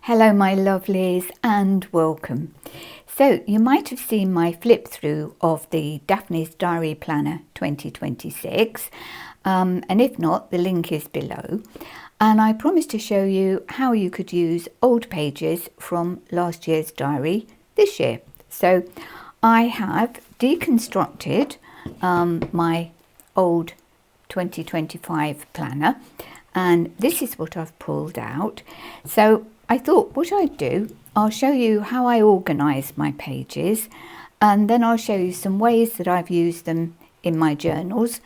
Hello my lovelies and welcome. So you might have seen my flip through of the Daphne's Diary Planner 2026 and if not, the link is below, and I promised to show you how you could use old pages from last year's diary this year. So I have deconstructed my old 2025 planner, and this is what I've pulled out. So I thought what I'd do, I'll show you how I organise my pages, and then I'll show you some ways that I've used them in my journals,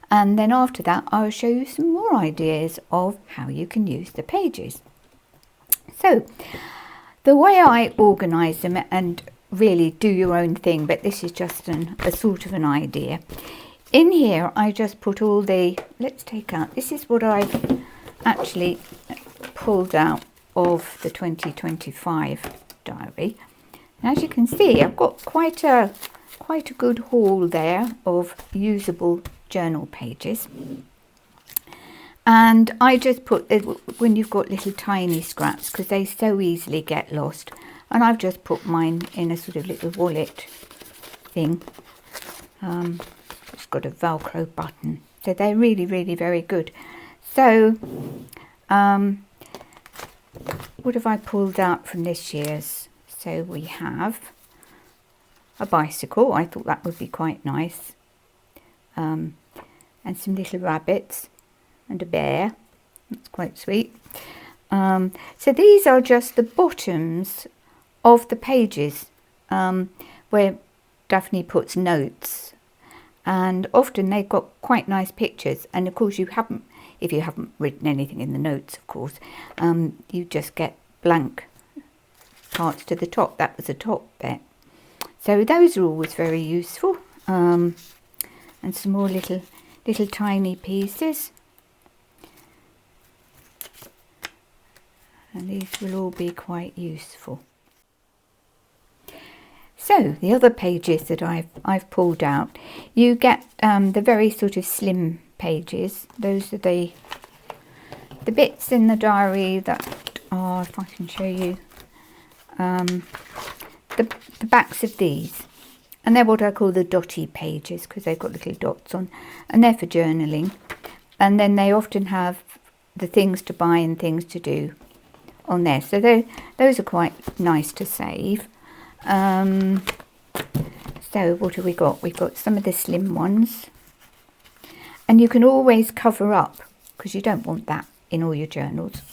and then after that I'll show you some more ideas of how you can use the pages. So the way I organise them, and really do your own thing, but this is just a sort of an idea. In here I just put all the, let's take out, this is what I've actually pulled out of the 2025 diary. And as you can see, I've got quite a good haul there of usable journal pages. And I just put, when you've got little tiny scraps, because they so easily get lost, and I've just put mine in a sort of little wallet thing. It's got a Velcro button, so they're really very good. So what have I pulled out from this year's? So we have a bicycle. I thought that would be quite nice. And some little rabbits and a bear. That's quite sweet. So these are just the bottoms of the pages where Daphne puts notes. And often they've got quite nice pictures. And of course if you haven't written anything in the notes, of course, you just get blank parts to the top. That was the top bit. So those are always very useful. And some more little tiny pieces. And these will all be quite useful. So the other pages that I've pulled out, you get the very sort of slim pages. Those are the bits in the diary that are, if I can show you, the backs of these, and they're what I call the dotty pages because they've got little dots on, and they're for journaling. And then they often have the things to buy and things to do on there, so those are quite nice to save. So what have we got? We've got some of the slim ones. And you can always cover up, because you don't want that in all your journals.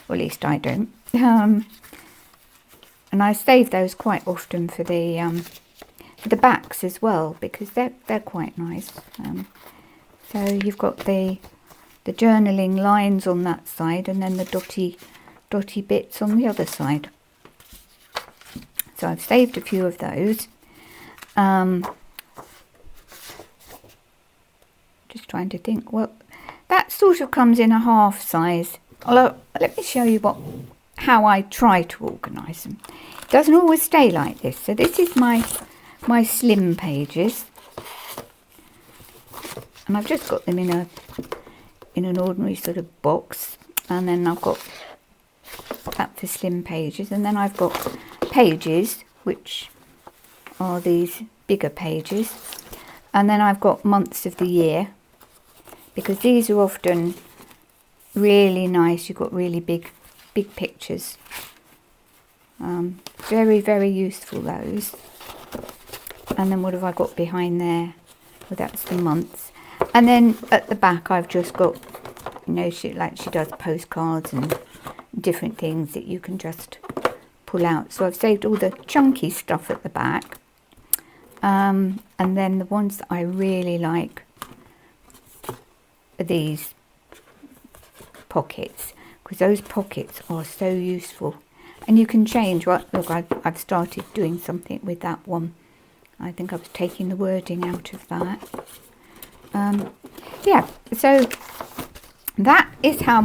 Or at least I don't. And I save those quite often for the backs as well, because they're quite nice. So you've got the journaling lines on that side, and then the dotty bits on the other side. So I've saved a few of those. Just trying to think. Well, that sort of comes in a half size. Although, let me show you how I try to organise them. It doesn't always stay like this. So this is my slim pages, and I've just got them in an ordinary sort of box. And then I've got that for slim pages, and then I've got pages, which are these bigger pages, and then I've got months of the year, because these are often really nice. You've got really big pictures. Very useful, those. And then what have I got behind there? Well, that's the months. And then at the back I've just got, she does postcards and different things that you can just pull out. So I've saved all the chunky stuff at the back, and then the ones that I really like are these pockets, because those pockets are so useful, and you can change. Right, look, I've started doing something with that one. I think I was taking the wording out of that. Yeah, so that is how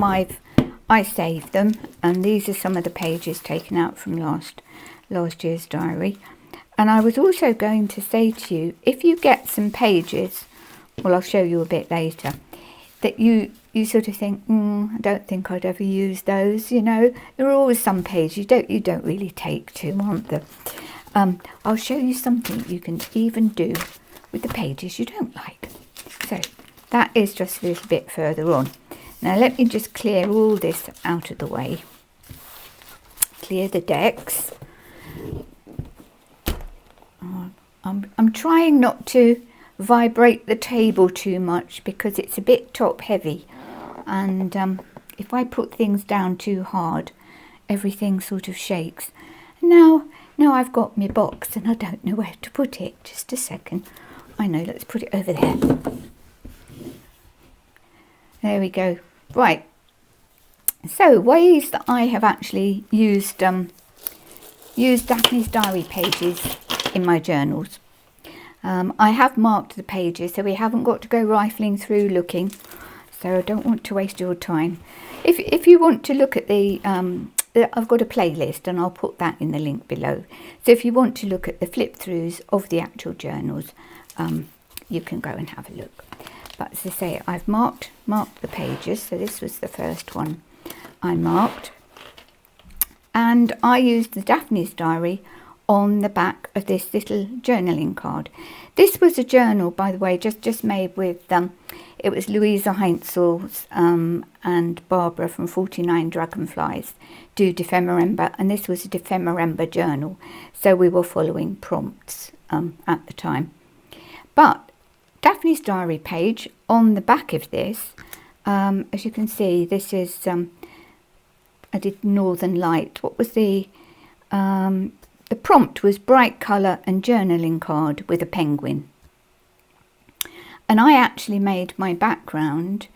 I saved them, and these are some of the pages taken out from last year's diary. And I was also going to say to you, if you get some pages, well, I'll show you a bit later, that you sort of think, I don't think I'd ever use those. You know, there are always some pages you don't really take to, aren't there? I'll show you something you can even do with the pages you don't like. So that is just a little bit further on. Now let me just clear all this out of the way. Clear the decks. I'm trying not to vibrate the table too much because it's a bit top heavy, and if I put things down too hard, everything sort of shakes. Now I've got my box and I don't know where to put it. Just a second. I know, let's put it over there. There we go. Right. So ways that I have actually used Daphne's diary pages in my journals. I have marked the pages, so we haven't got to go rifling through looking. So I don't want to waste your time. If you want to look at the I've got a playlist and I'll put that in the link below. So if you want to look at the flip throughs of the actual journals, you can go and have a look. But as I say, I've marked the pages. So this was the first one I marked. And I used the Daphne's diary on the back of this little journaling card. This was a journal, by the way, just made with, it was Louisa Heinzel's and Barbara from 49 Dragonflies do Defemorember, and this was a Defemorember journal, so we were following prompts at the time. But Daphne's diary page on the back of this, as you can see, this is, I did Northern Light. What was the prompt was bright colour and journaling card with a penguin. And I actually made my background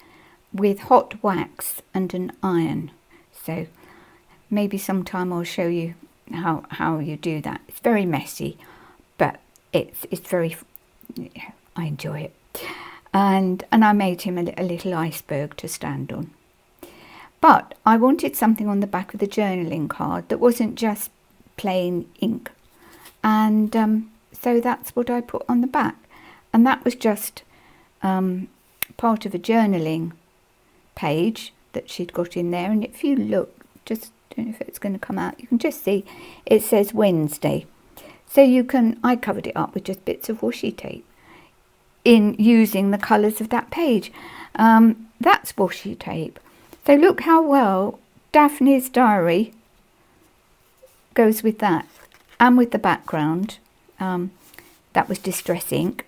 with hot wax and an iron. So maybe sometime I'll show you how you do that. It's very messy, but it's very, I enjoy it. And I made him a little iceberg to stand on. But I wanted something on the back of the journaling card that wasn't just plain ink, and so that's what I put on the back, and that was just part of a journaling page that she'd got in there. And if you look, just don't know if it's going to come out, you can just see it says Wednesday. So you can, I covered it up with just bits of washi tape in using the colours of that page. That's washi tape. So look how well Daphne's diary goes with that, and with the background. That was distress ink.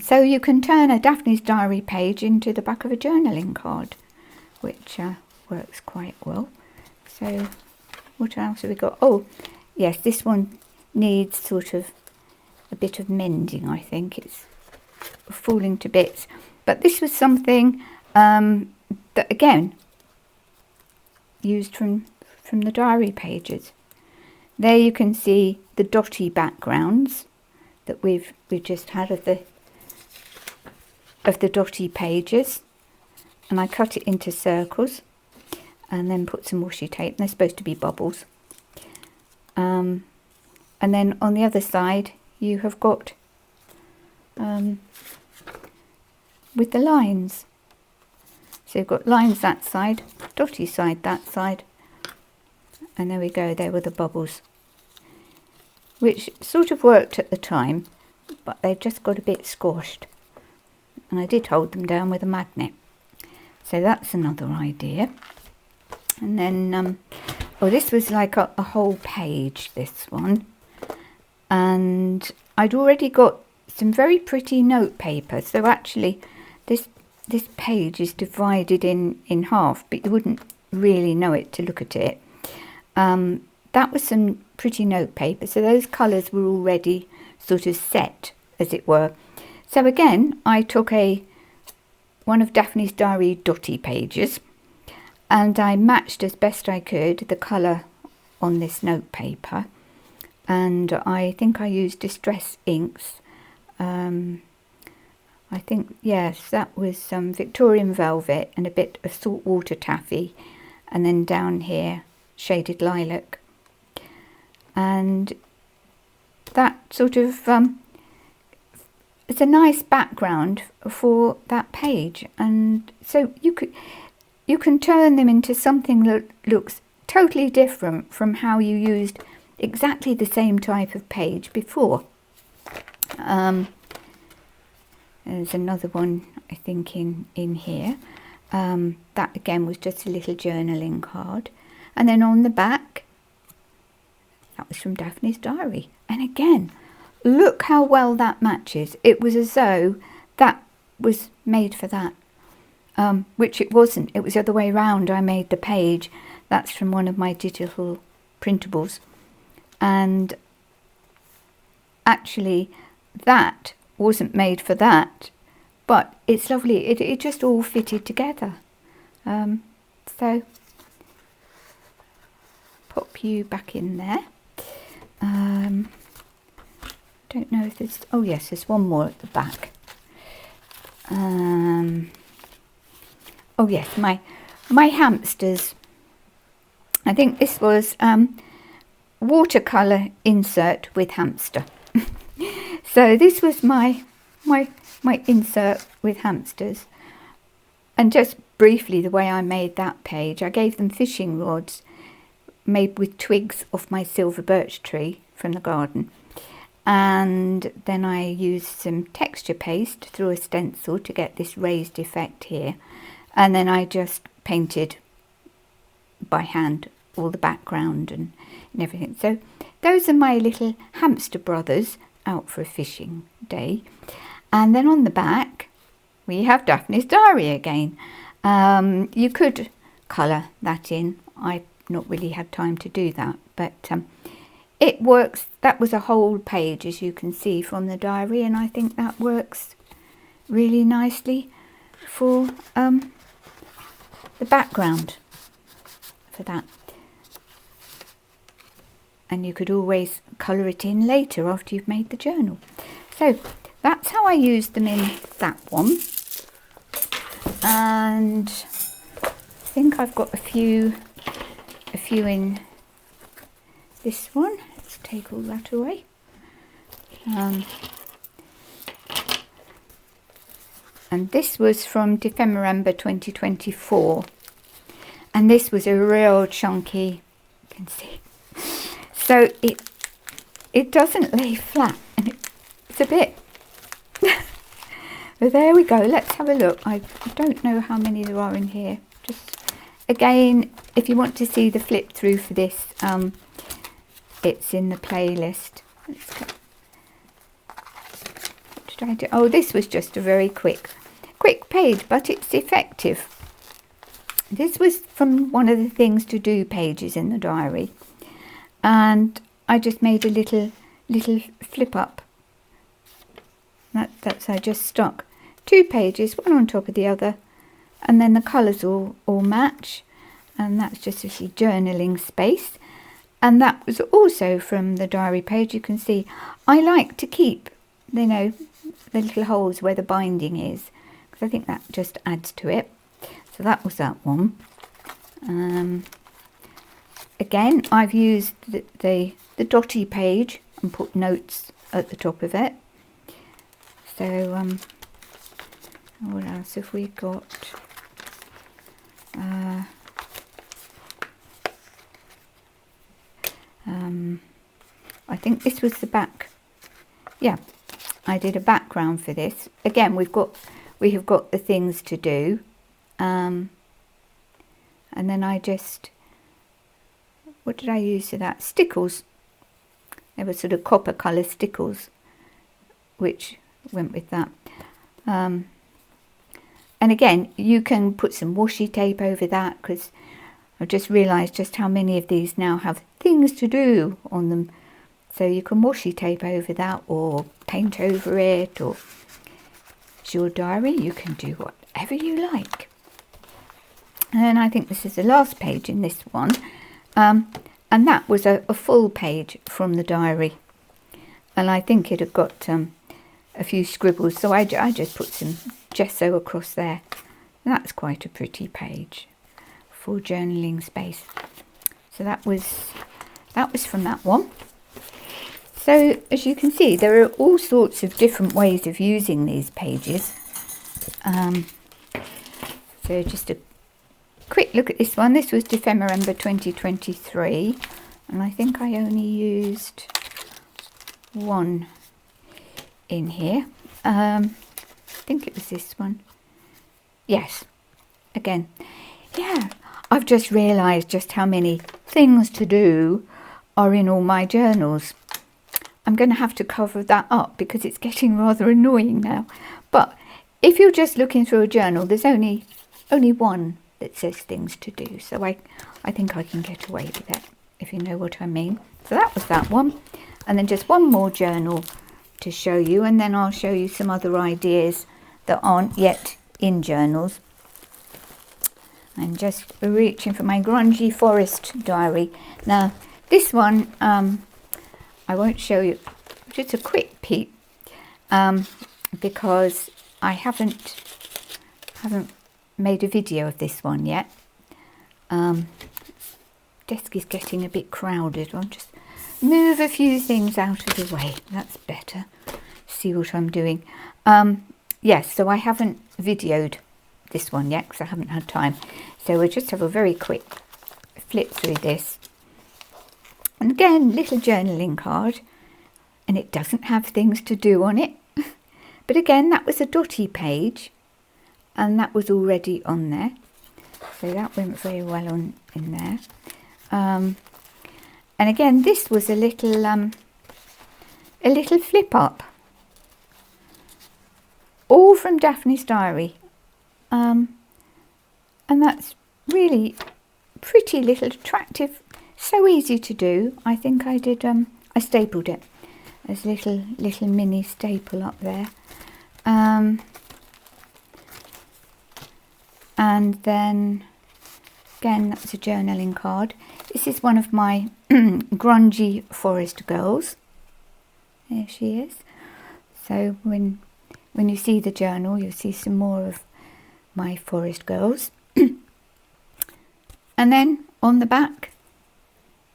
So you can turn a Daphne's diary page into the back of a journaling card, which works quite well. So what else have we got? Oh yes, this one needs sort of a bit of mending. I think it's falling to bits, but this was something that again used from the diary pages. There you can see the dotty backgrounds that we've just had of the dotty pages, and I cut it into circles and then put some washi tape. They're supposed to be bubbles. And then on the other side you have got with the lines. So you've got lines that side, dotty side that side, and there we go, there were the bubbles, which sort of worked at the time, but they've just got a bit squashed, and I did hold them down with a magnet. So that's another idea. And then oh, this was like a whole page, this one, and I'd already got some very pretty note paper. So actually this page is divided in half, but you wouldn't really know it to look at it. That was some pretty note paper, so those colours were already sort of set, as it were. So again, I took one of Daphne's diary dotty pages, and I matched as best I could the colour on this note paper, and I think I used distress inks. I think, yes, that was some Victorian velvet and a bit of saltwater taffy, and then down here shaded lilac, and that sort of it's a nice background for that page, and so you can turn them into something that looks totally different from how you used exactly the same type of page before. There's another one, I think, in here. That again was just a little journaling card. And then on the back, that was from Daphne's diary. And again, look how well that matches. It was as though that was made for that, which it wasn't. It was the other way around. I made the page. That's from one of my digital printables. And actually, that wasn't made for that, but it's lovely. It just all fitted together. So pop you back in there. Don't know if there's, oh yes, there's one more at the back. Oh yes, my hamsters. I think this was watercolour insert with hamster. So this was my insert with hamsters. And just briefly, the way I made that page, I gave them fishing rods made with twigs off my silver birch tree from the garden. And then I used some texture paste through a stencil to get this raised effect here. And then I just painted by hand all the background and everything. So those are my little hamster brothers out for a fishing day. And then on the back, we have Daphne's diary again. You could colour that in. I've not really had time to do that, but it works. That was a whole page, as you can see from the diary, and I think that works really nicely for the background for that. And you could always colour it in later after you've made the journal. So that's how I used them in that one. And I think I've got a few in this one. Let's take all that away. And this was from December 2024. And this was a real chunky, you can see. So it doesn't lay flat, and it's a bit. But there we go. Let's have a look. I don't know how many there are in here. Just again, if you want to see the flip through for this, it's in the playlist. Let's go. What did I do? Oh, this was just a very quick page, but it's effective. This was from one of the things to do pages in the diary, and I just made a little flip up. That's I just stuck 2 pages, one on top of the other, and then the colours all match, and that's just a journaling space. And that was also from the diary page. You can see I like to keep, you know, the little holes where the binding is, because I think that just adds to it. So that was that one. Again, I've used the dotty page and put notes at the top of it. So what else have we got? I think this was the back. Yeah, I did a background for this. Again, we have got the things to do, and then I just, what did I use for that? Stickles. They were sort of copper colour stickles, which went with that. And again, you can put some washi tape over that, because I've just realised just how many of these now have things to do on them. So you can washi tape over that, or paint over it, or it's your diary. You can do whatever you like. And then I think this is the last page in this one. And that was a full page from the diary. And I think it had got a few scribbles, so I just put some gesso across there. And that's quite a pretty page for journaling space. So that was from that one. So as you can see, there are all sorts of different ways of using these pages. So just a quick look at this one. This was December 2023, and I think I only used one in here. I think it was this one. Yes, again. Yeah, I've just realised just how many things to do are in all my journals. I'm going to have to cover that up because it's getting rather annoying now. But if you're just looking through a journal, there's only one that says things to do. So I think I can get away with it, if you know what I mean. So that was that one. And then just one more journal to show you. And then I'll show you some other ideas that aren't yet in journals. I'm just reaching for my grungy forest diary. Now, this one, I won't show you, just a quick peek, because I haven't made a video of this one yet. Desk is getting a bit crowded. I'll just move a few things out of the way. That's better. See what I'm doing. Yes, so I haven't videoed this one yet because I haven't had time. So we'll just have a very quick flip through this. And again, little journaling card. And it doesn't have things to do on it. But again, that was a dotty page. And that was already on there. So that went very well on in there. And again, this was a little flip up. All from Daphne's diary. And that's really pretty little attractive, so easy to do. I think I did, I stapled it. There's a little mini staple up there. And then, again, that's a journaling card. This is one of my grungy forest girls. There she is. So when you see the journal, you'll see some more of my forest girls. And then on the back,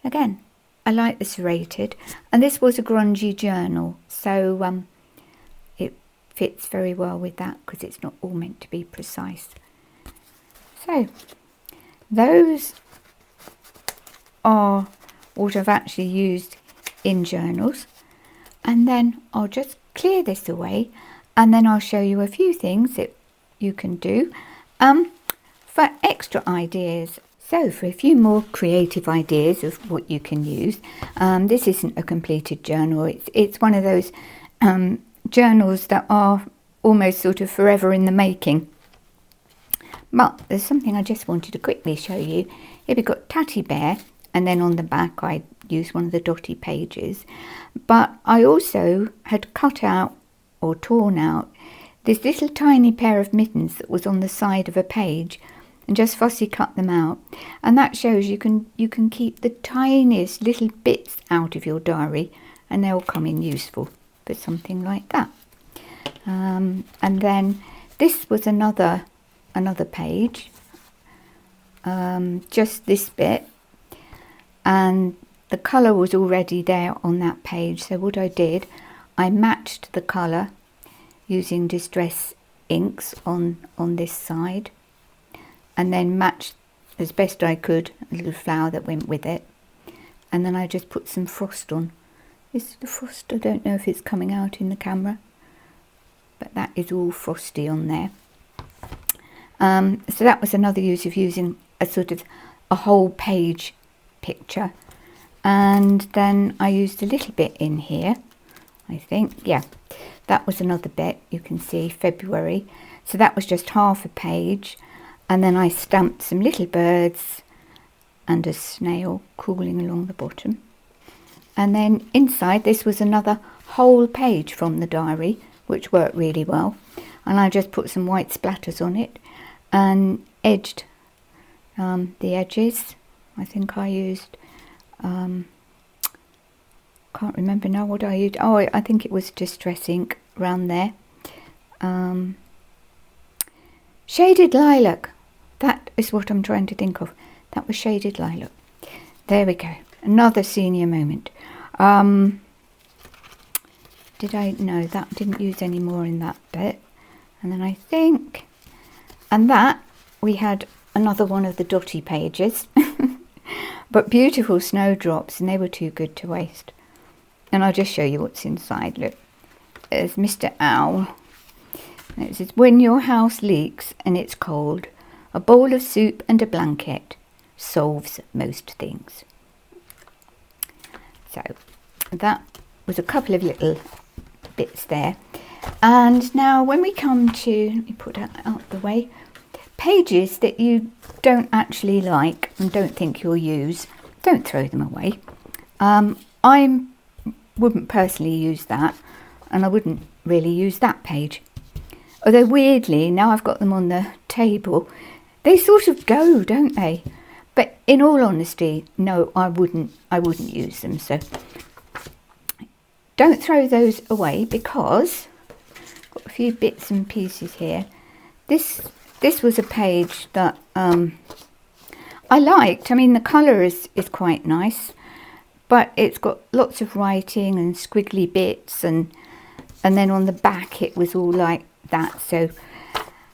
again, I like the serrated. And this was a grungy journal, so it fits very well with that because it's not all meant to be precise. So those are what I've actually used in journals. And then I'll just clear this away, and then I'll show you a few things that you can do for extra ideas. So for a few more creative ideas of what you can use, this isn't a completed journal. It's one of those journals that are almost sort of forever in the making. But there's something I just wanted to quickly show you. Here we've got Tatty Bear, and then on the back I used one of the dotty pages. But I also had cut out or torn out this little tiny pair of mittens that was on the side of a page, and just fussy cut them out. And that shows you can keep the tiniest little bits out of your diary, and they'll come in useful for something like that. And then this was another page, just this bit, and the colour was already there on that page. So what I did, I matched the colour using Distress inks on this side, and then matched as best I could a little flower that went with it. And then I just put some frost on. This is the frost. I don't know if it's coming out in the camera, but that is all frosty on there. So that was another use of using a sort of a whole page picture. And then I used a little bit in here, I think. Yeah, that was another bit. You can see February. So that was just half a page. And then I stamped some little birds and a snail crawling along the bottom. And then inside, this was another whole page from the diary, which worked really well. And I just put some white splatters on it and edged the edges. I think I used, can't remember now what I used. Oh, I think it was Distress ink around there. Shaded lilac. That is what I'm trying to think of. That was shaded lilac. There we go. Another senior moment. did I? No, that didn't use any more in that bit. And then I think, and that, we had another one of the dotty pages, but beautiful snowdrops, and they were too good to waste. And I'll just show you what's inside. Look, there's Mr. Owl. And it says, when your house leaks and it's cold, a bowl of soup and a blanket solves most things. So that was a couple of little bits there. And now when we come to, let me put that out the way, pages that you don't actually like and don't think you'll use, don't throw them away. I wouldn't personally use that, and I wouldn't really use that page. Although weirdly, now I've got them on the table, they sort of go, don't they? But in all honesty, no, I wouldn't use them. So don't throw those away, because I've got a few bits and pieces here. This was a page that I liked. I mean, the colour is quite nice, but it's got lots of writing and squiggly bits, and then on the back it was all like that. So,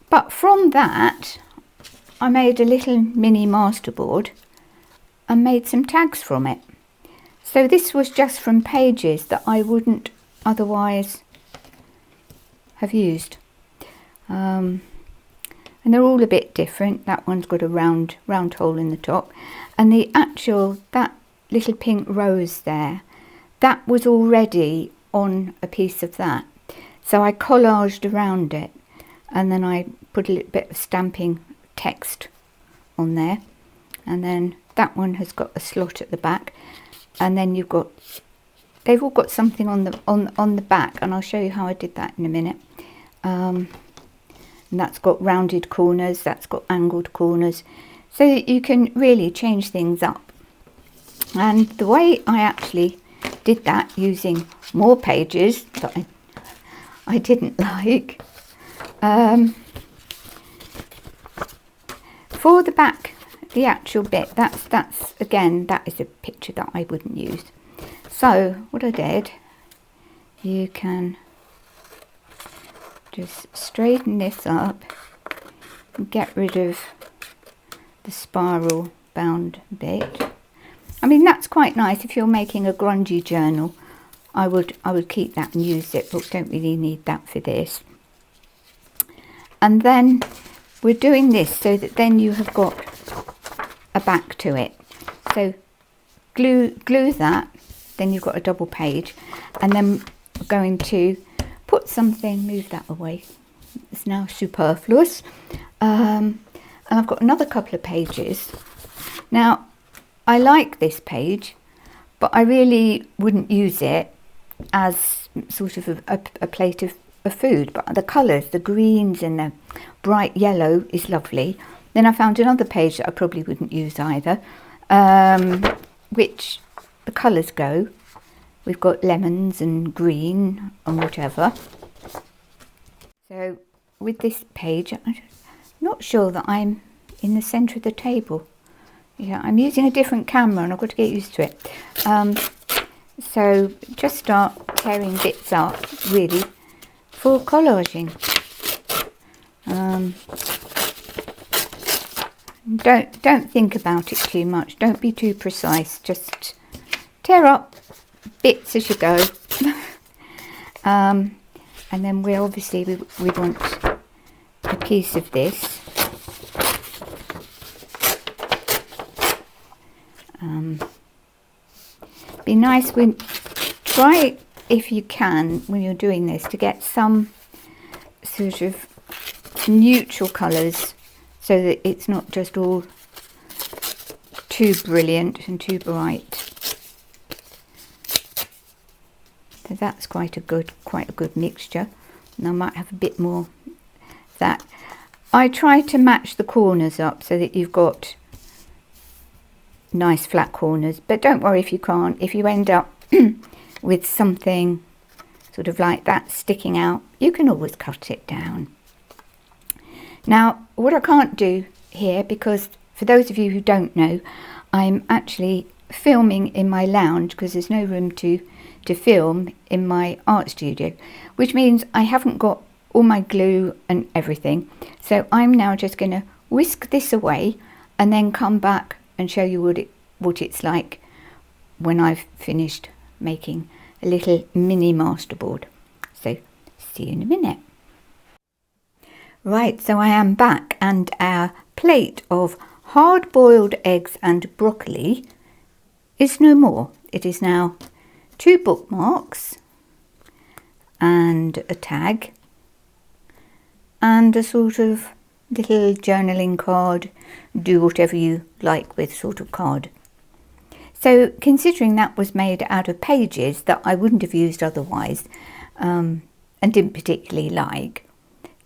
but from that I made a little mini masterboard and made some tags from it. So this was just from pages that I wouldn't otherwise have used. And they're all a bit different. That one's got a round hole in the top, and the actual, that little pink rose there, that was already on a piece of that. So I collaged around it, and then I put a little bit of stamping text on there, and then that one has got a slot at the back, and then you've got, they've all got something on the back, and I'll show you how I did that in a minute. And that's got rounded corners, that's got angled corners, so that you can really change things up. And the way I actually did that, using more pages that I didn't like, for the back, the actual bit, that's again, that is a picture that I wouldn't use. So what I did, you can just straighten this up and get rid of the spiral bound bit. I mean, that's quite nice if you're making a grungy journal. I would keep that and use it, but don't really need that for this. And then we're doing this so that then you have got a back to it. So glue that, then you've got a double page, and then we're going to put something, move that away, it's now superfluous, and I've got another couple of pages. Now I like this page, but I really wouldn't use it as sort of a plate of food, but the colours, the greens and the bright yellow is lovely. Then I found another page that I probably wouldn't use either, which the colours go. We've got lemons and green and whatever. So with this page, I'm not sure that I'm in the centre of the table. Yeah, I'm using a different camera and I've got to get used to it. So just start tearing bits up, really, for collaging. Don't think about it too much. Don't be too precise. Just tear up bits as you go. And then we obviously we want a piece of this. Be nice when, try if you can when you're doing this to get some sort of neutral colours, so that it's not just all too brilliant and too bright. So that's quite a good mixture, and I might have a bit more of that. I try to match the corners up so that you've got nice flat corners, but don't worry if you can't. If you end up with something sort of like that sticking out, you can always cut it down. Now, what I can't do here, because for those of you who don't know, I'm actually filming in my lounge because there's no room to film in my art studio, which means I haven't got all my glue and everything. So I'm now just going to whisk this away and then come back and show you what it's like when I've finished making a little mini masterboard. So see you in a minute. Right, so I am back, and our plate of hard-boiled eggs and broccoli is no more. It is now 2 bookmarks and a tag and a sort of little journaling card, do whatever you like with sort of card. So considering that was made out of pages that I wouldn't have used otherwise and didn't particularly like,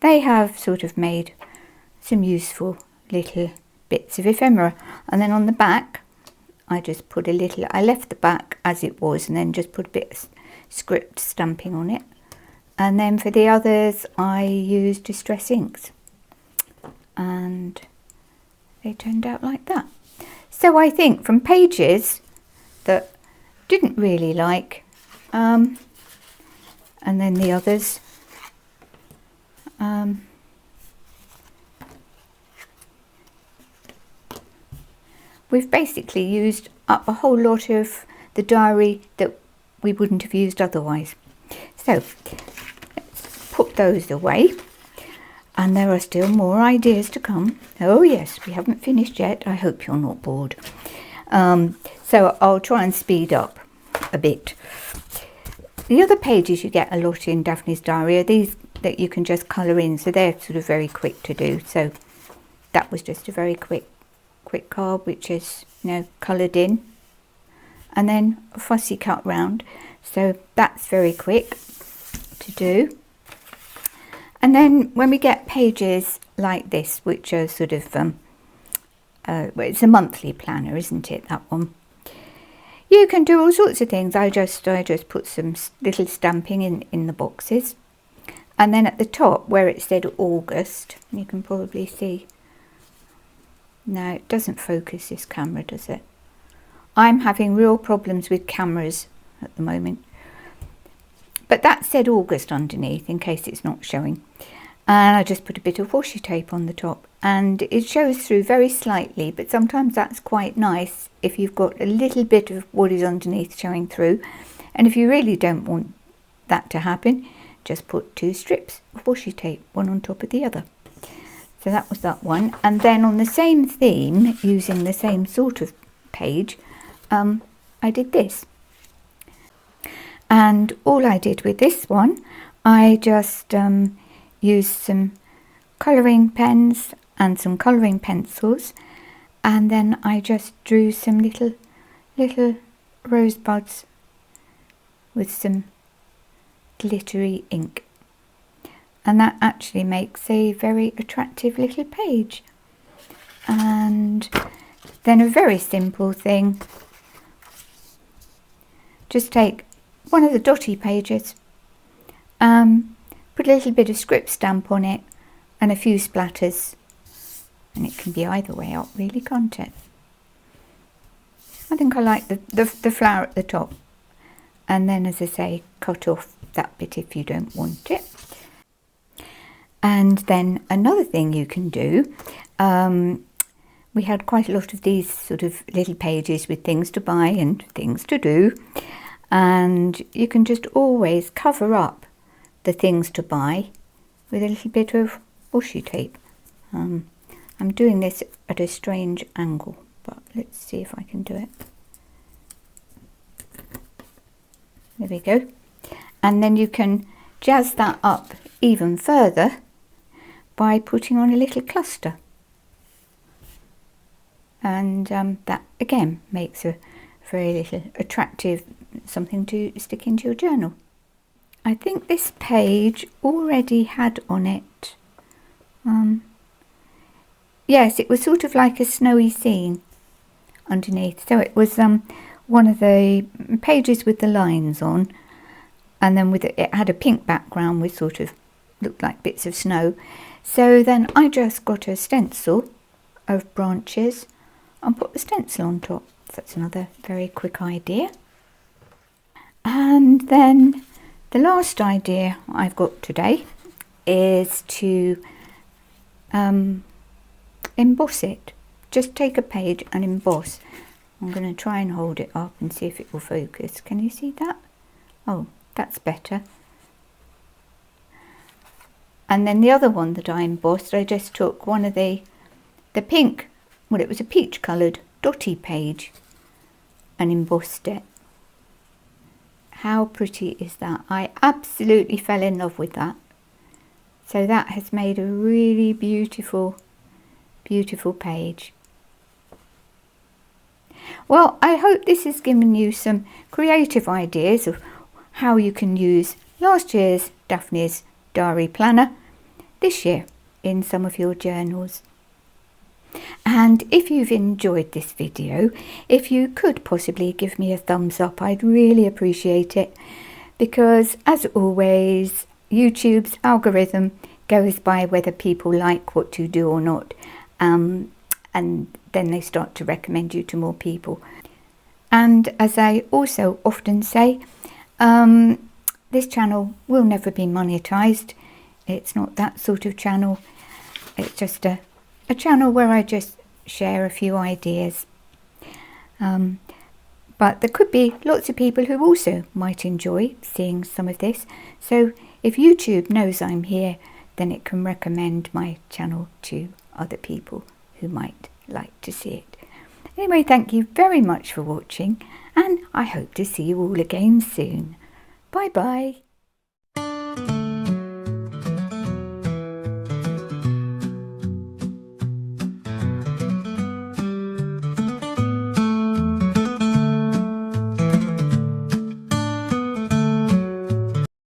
they have sort of made some useful little bits of ephemera. And then on the back, I just put a little, I left the back as it was and then just put a bit of script stamping on it. And then for the others, I used distress inks. And they turned out like that. So I think from pages that didn't really like, and then the others, we've basically used up a whole lot of the diary that we wouldn't have used otherwise. So let's put those away, and there are still more ideas to come. Oh yes, we haven't finished yet. I hope you're not bored. So I'll try and speed up a bit. The other pages you get a lot in Daphne's diary are these that you can just colour in, so they're sort of very quick to do. So that was just a very quick card, which is, you know, coloured in, and then a fussy cut round, so that's very quick to do. And then when we get pages like this, which are sort of well, it's a monthly planner, isn't it, that one? You can do all sorts of things. I just put some little stamping in the boxes, and then at the top where it said August, you can probably see. No, it doesn't focus, this camera, does it? I'm having real problems with cameras at the moment. But that said August underneath, in case it's not showing. And I just put a bit of washi tape on the top, and it shows through very slightly, but sometimes that's quite nice if you've got a little bit of what is underneath showing through. And if you really don't want that to happen, just put 2 strips of washi tape, one on top of the other. So that was that one. And then on the same theme, using the same sort of page, I did this. And all I did with this one, I just used some colouring pens and some colouring pencils, and then I just drew some little rosebuds with some glittery ink. And that actually makes a very attractive little page. And then a very simple thing, just take one of the dotty pages, put a little bit of script stamp on it and a few splatters, and it can be either way up really, can't it? I think I like the flower at the top, and then, as I say, cut off that bit if you don't want it. And then another thing you can do, we had quite a lot of these sort of little pages with things to buy and things to do, and you can just always cover up the things to buy with a little bit of washi tape. I'm doing this at a strange angle, but let's see if I can do it. There we go. And then you can jazz that up even further by putting on a little cluster, and that again makes a very little attractive something to stick into your journal. I think this page already had on it, yes, it was sort of like a snowy scene underneath, so it was one of the pages with the lines on, and then with it had a pink background with sort of looked like bits of snow. So then I just got a stencil of branches and put the stencil on top. So that's another very quick idea. And then the last idea I've got today is to emboss it. Just take a page and emboss. I'm going to try and hold it up and see if it will focus. Can you see that? Oh, that's better. And then the other one that I embossed, I just took one of the pink, well, it was a peach coloured dotty page, and embossed it. How pretty is that? I absolutely fell in love with that. So that has made a really beautiful, beautiful page. Well, I hope this has given you some creative ideas of how you can use last year's Daphne's Diary Planner this year in some of your journals. And if you've enjoyed this video, if you could possibly give me a thumbs up, I'd really appreciate it, because as always, YouTube's algorithm goes by whether people like what you do or not, and then they start to recommend you to more people. And as I also often say, this channel will never be monetized. It's not that sort of channel. It's just a channel where I just share a few ideas. But there could be lots of people who also might enjoy seeing some of this. So if YouTube knows I'm here, then it can recommend my channel to other people who might like to see it. Anyway, thank you very much for watching, and I hope to see you all again soon. Bye bye.